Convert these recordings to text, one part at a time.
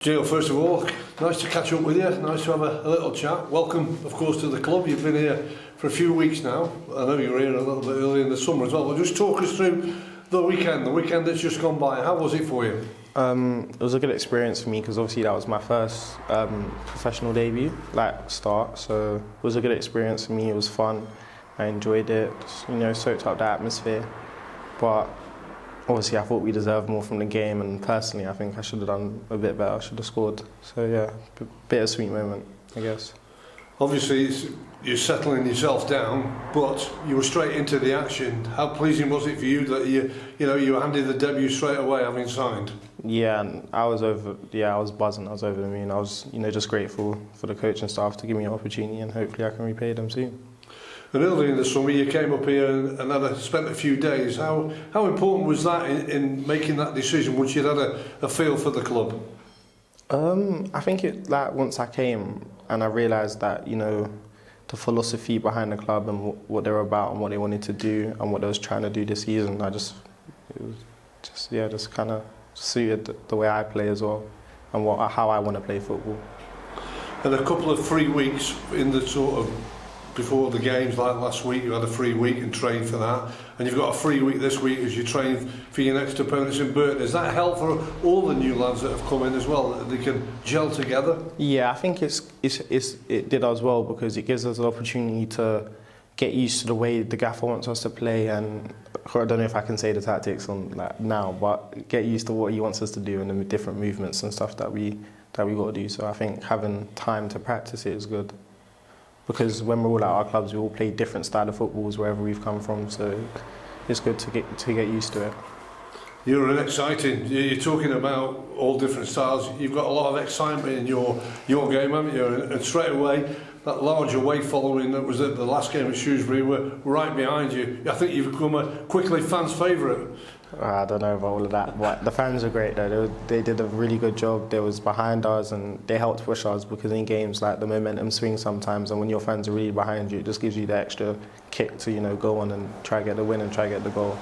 Gio, first of all, nice to catch up with you, nice to have a little chat. Welcome, of course, to the club. You've been here for a few weeks now. I know you were here a little bit early in the summer as well, but just talk us through the weekend that's just gone by. How was it for you? It was a good experience for me because obviously that was my first professional debut, start, so it was a good experience for me. It was fun, I enjoyed it, soaked up the atmosphere, but obviously I thought we deserved more from the game, and personally I think I should have done a bit better, I should have scored. So yeah, bittersweet moment, I guess. Obviously you're settling yourself down, but you were straight into the action. How pleasing was it for you that you handed the debut straight away having signed? Yeah, and I was buzzing, I was over the moon. I was just grateful for the coaching staff to give me an opportunity, and hopefully I can repay them soon. And early in the summer you came up here and spent a few days. How important was that in making that decision once you'd had a feel for the club? I think once I came and I realised that the philosophy behind the club and what they were about and what they wanted to do and what they was trying to do this season, it just kind of suited the way I play as well and how I want to play football. And a couple of free weeks in the sort of before the games, like last week, you had a free week and trained for that, and you've got a free week this week as you train for your next opponents in Burton. Does that help for all the new lads that have come in as well, that they can gel together? Yeah, I think it did as well, because it gives us an opportunity to get used to the way the gaffer wants us to play, and I don't know if I can say the tactics on now, but get used to what he wants us to do and the different movements and stuff that we got to do. So I think having time to practice it is good. Because when we're all at our clubs, we all play different style of footballs wherever we've come from, so it's good to get used to it. You're you're talking about all different styles. You've got a lot of excitement in your game, haven't you? And straight away, that large away following that was at the last game at Shrewsbury were right behind you. I think you've become quickly fans' favourite. I don't know about all of that, but the fans are great though. They did a really good job. They was behind us and they helped push us, because in games the momentum swings sometimes, and when your fans are really behind you, it just gives you the extra kick to go on and try to get the win and try to get the goal.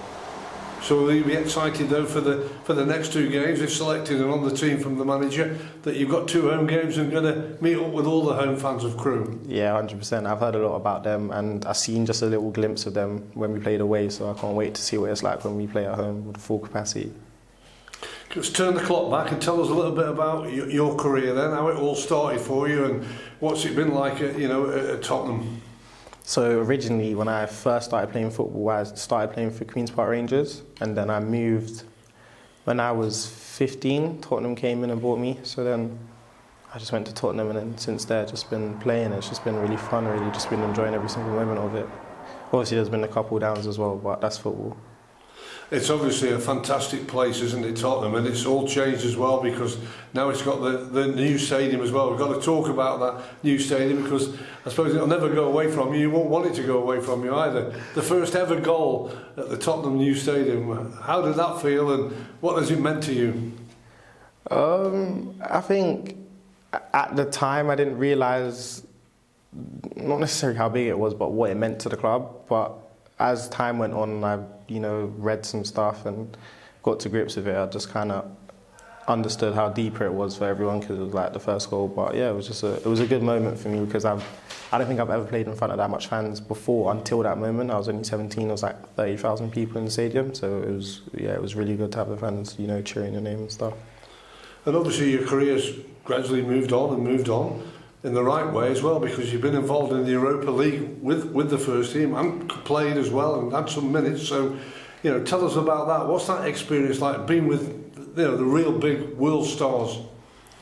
So will you be excited though for the next two games, if selected and on the team from the manager, that you've got two home games and going to meet up with all the home fans of Crewe? Yeah, 100%. I've heard a lot about them, and I've seen just a little glimpse of them when we played away, so I can't wait to see what it's like when we play at home with full capacity. Let's turn the clock back and tell us a little bit about your career then, how it all started for you and what's it been like at Tottenham. So originally, when I first started playing football, I started playing for Queen's Park Rangers, and then I moved when I was 15. Tottenham came in and bought me, so then I just went to Tottenham, and then since there I've just been playing. It's just been really fun, really just been enjoying every single moment of it. Obviously there's been a couple downs as well, but that's football. It's obviously a fantastic place, isn't it, Tottenham? And it's all changed as well, because now it's got the new stadium as well. We've got to talk about that new stadium, because I suppose it'll never go away from you. You won't want it to go away from you either. The first ever goal at the Tottenham new stadium, how did that feel and what has it meant to you? I think at the time I didn't realise, not necessarily how big it was, but what it meant to the club. But as time went on, I read some stuff and got to grips with it. I just kind of understood how deeper it was for everyone, because it was the first goal. But yeah, it was a good moment for me, because I don't think I've ever played in front of that much fans before until that moment. I was only 17. There was 30,000 people in the stadium, so it was really good to have the fans cheering your name and stuff. And obviously your career's gradually moved on in the right way as well, because you've been involved in the Europa League with the first team and played as well and had some minutes. So, tell us about that. What's that experience like, being with the real big world stars?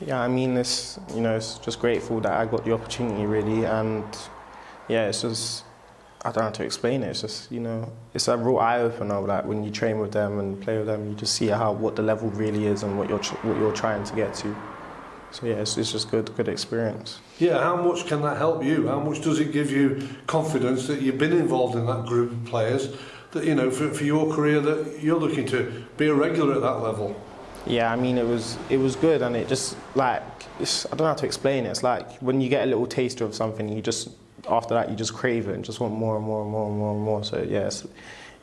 Yeah, I mean, it's just grateful that I got the opportunity, really, and yeah, it's just, I don't know how to explain it. It's just it's a real eye opener. When you train with them and play with them, you just see what the level really is and what you're trying to get to. So yeah, it's just good experience. Yeah, how much can that help you? How much does it give you confidence that you've been involved in that group of players, that for your career, that you're looking to be a regular at that level? Yeah, I mean, it was good, and it just I don't know how to explain it. It's like when you get a little taster of something, after that you just crave it and just want more and more and more and more and more. So yeah,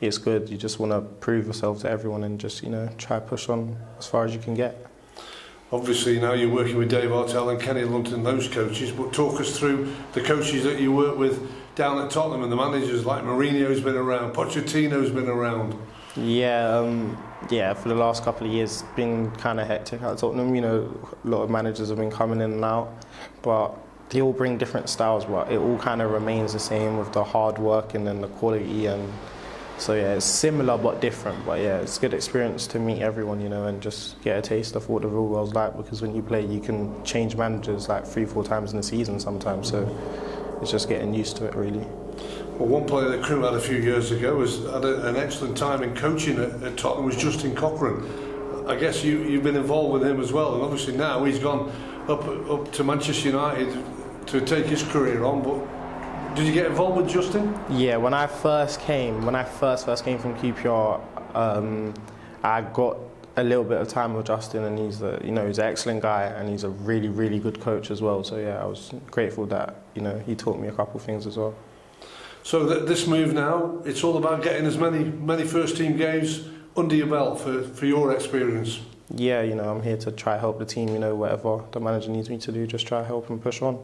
it's good. You just want to prove yourself to everyone and just try to push on as far as you can get. Obviously now you're working with Dave Artell and Kenny Lunton, those coaches, but talk us through the coaches that you work with down at Tottenham and the managers like Mourinho's been around, Pochettino's been around. Yeah, for the last couple of years, it's been kind of hectic at Tottenham. You know, a lot of managers have been coming in and out, but they all bring different styles, but it all kind of remains the same with the hard work and then the quality. And so yeah, it's similar but different. But yeah, it's a good experience to meet everyone, you know, and just get a taste of what the real world's like, because when you play, you can change managers like 3-4 times in a season sometimes. So it's just getting used to it, really. Well, one player that Crewe had a few years ago had an excellent time in coaching at Tottenham was Justin Cochran. I guess you've been involved with him as well, and obviously now he's gone up to Manchester United to take his career on. But did you get involved with Justin? Yeah, when I first came from QPR, I got a little bit of time with Justin, and he's an excellent guy, and he's a really, really good coach as well. So yeah, I was grateful that he taught me a couple of things as well. So this move now, it's all about getting as many first team games under your belt for your experience. Yeah, I'm here to try help the team. Whatever the manager needs me to do, just try help and push on.